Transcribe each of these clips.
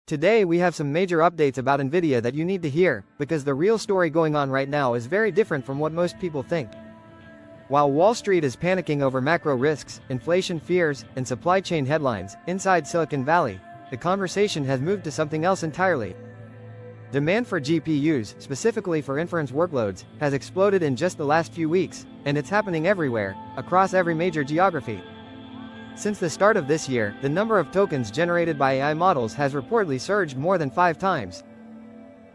Today we have some major updates about NVIDIA that you need to hear, because the real story going on right now is very different from what most people think. While Wall Street is panicking over macro risks, inflation fears, and supply chain headlines, inside Silicon Valley, the conversation has moved to something else entirely. Demand for GPUs, specifically for inference workloads, has exploded in just the last few weeks, and it's happening everywhere, across every major geography. Since the start of this year, the number of tokens generated by AI models has reportedly surged more than 5 times.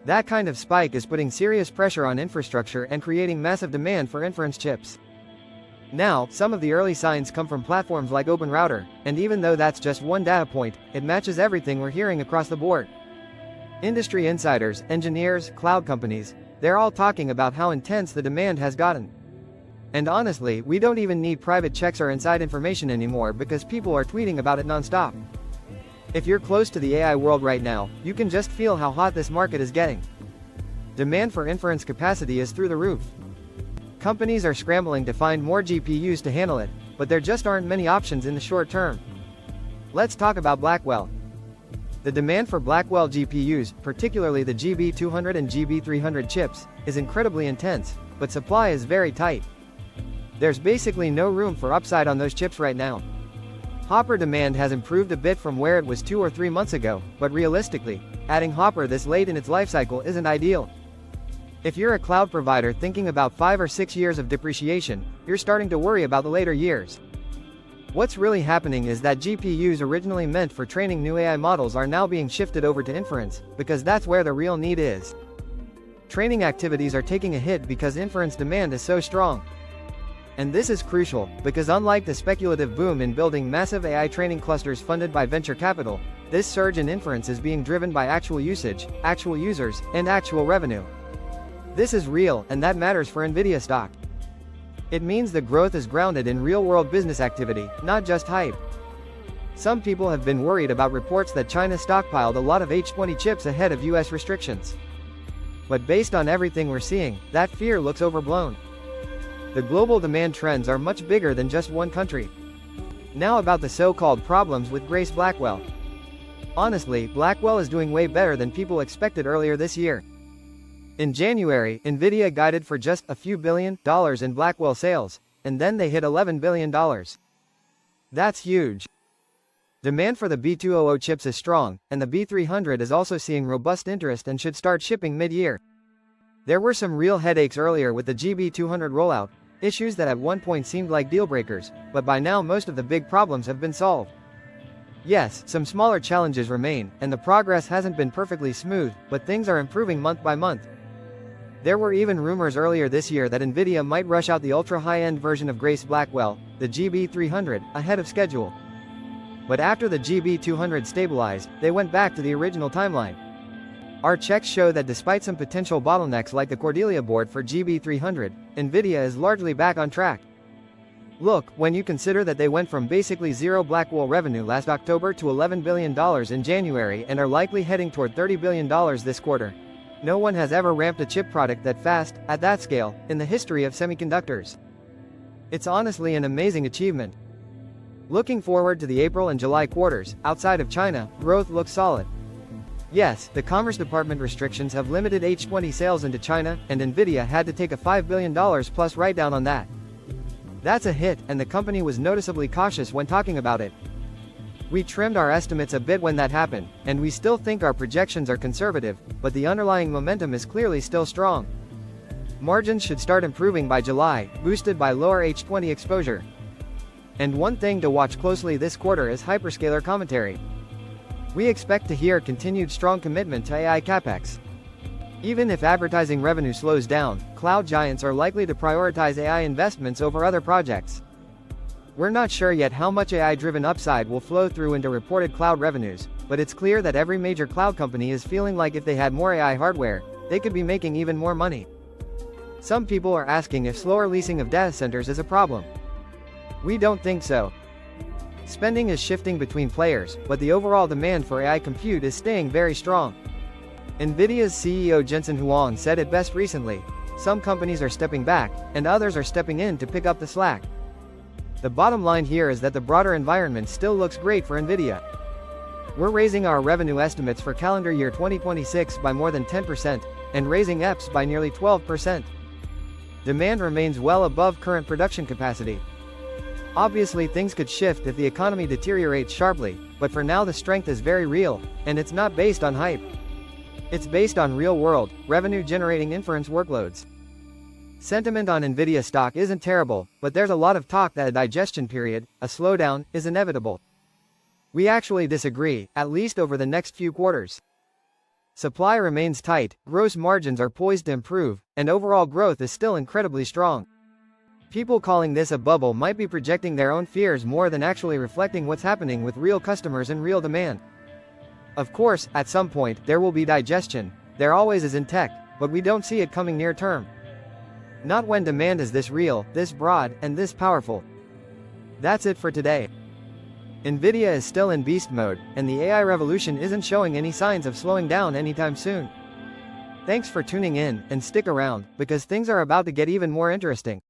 That kind of spike is putting serious pressure on infrastructure and creating massive demand for inference chips. Now, some of the early signs come from platforms like OpenRouter, and even though that's just one data point, it matches everything we're hearing across the board. Industry insiders, engineers, cloud companies, they're all talking about how intense the demand has gotten. And honestly, we don't even need private checks or inside information anymore because people are tweeting about it non-stop. If you're close to the AI world right now, you can just feel how hot this market is getting. Demand for inference capacity is through the roof. Companies are scrambling to find more GPUs to handle it, but there just aren't many options in the short term. Let's talk about Blackwell. The demand for Blackwell GPUs, particularly the GB200 and GB300 chips, is incredibly intense, but supply is very tight. There's basically no room for upside on those chips right now. Hopper demand has improved a bit from where it was 2 or 3 months ago, but realistically, adding Hopper this late in its lifecycle isn't ideal. If you're a cloud provider thinking about 5 or 6 years of depreciation, you're starting to worry about the later years. What's really happening is that GPUs originally meant for training new AI models are now being shifted over to inference, because that's where the real need is. Training activities are taking a hit because inference demand is so strong. And this is crucial, because unlike the speculative boom in building massive AI training clusters funded by venture capital, this surge in inference is being driven by actual usage, actual users, and actual revenue. This is real, and that matters for NVIDIA stock. It means the growth is grounded in real-world business activity, not just hype. Some people have been worried about reports that China stockpiled a lot of H20 chips ahead of US restrictions. But based on everything we're seeing, that fear looks overblown. The global demand trends are much bigger than just one country. Now about the so-called problems with Grace Blackwell. Honestly, Blackwell is doing way better than people expected earlier this year. In January, NVIDIA guided for just a few $1 billion in Blackwell sales, and then they hit $11 billion. That's huge. Demand for the B200 chips is strong, and the B300 is also seeing robust interest and should start shipping mid-year. There were some real headaches earlier with the GB200 rollout, issues that at one point seemed like deal-breakers, but by now most of the big problems have been solved. Yes, some smaller challenges remain, and the progress hasn't been perfectly smooth, but things are improving month by month. There were even rumors earlier this year that NVIDIA might rush out the ultra-high-end version of Grace Blackwell, the GB300, ahead of schedule. But after the GB200 stabilized, they went back to the original timeline. Our checks show that despite some potential bottlenecks like the Cordelia board for GB300, NVIDIA is largely back on track. Look, when you consider that they went from basically zero Blackwell revenue last October to $11 billion in January and are likely heading toward $30 billion this quarter. No one has ever ramped a chip product that fast, at that scale, in the history of semiconductors. It's honestly an amazing achievement. Looking forward to the April and July quarters, outside of China, growth looks solid. Yes, the Commerce Department restrictions have limited H20 sales into China, and NVIDIA had to take a $5 billion plus write-down on that. That's a hit, and the company was noticeably cautious when talking about it. We trimmed our estimates a bit when that happened, and we still think our projections are conservative, but the underlying momentum is clearly still strong. Margins should start improving by July, boosted by lower H20 exposure. And one thing to watch closely this quarter is hyperscaler commentary. We expect to hear continued strong commitment to AI capex. Even if advertising revenue slows down, cloud giants are likely to prioritize AI investments over other projects. We're not sure yet how much AI-driven upside will flow through into reported cloud revenues, but it's clear that every major cloud company is feeling like if they had more AI hardware, they could be making even more money. Some people are asking if slower leasing of data centers is a problem. We don't think so. Spending is shifting between players, but the overall demand for AI compute is staying very strong. NVIDIA's CEO Jensen Huang said it best recently: some companies are stepping back, and others are stepping in to pick up the slack. The bottom line here is that the broader environment still looks great for NVIDIA. We're raising our revenue estimates for calendar year 2026 by more than 10%, and raising EPS by nearly 12%. Demand remains well above current production capacity. Obviously things could shift if the economy deteriorates sharply, but for now the strength is very real, and it's not based on hype. It's based on real-world, revenue-generating inference workloads. Sentiment on NVIDIA stock isn't terrible, but there's a lot of talk that a digestion period, a slowdown, is inevitable. We actually disagree, at least over the next few quarters. Supply remains tight, gross margins are poised to improve, and overall growth is still incredibly strong. People calling this a bubble might be projecting their own fears more than actually reflecting what's happening with real customers and real demand. Of course, at some point, there will be digestion. There always is in tech, but we don't see it coming near term. Not when demand is this real, this broad, and this powerful. That's it for today. NVIDIA is still in beast mode, and the AI revolution isn't showing any signs of slowing down anytime soon. Thanks for tuning in, and stick around, because things are about to get even more interesting.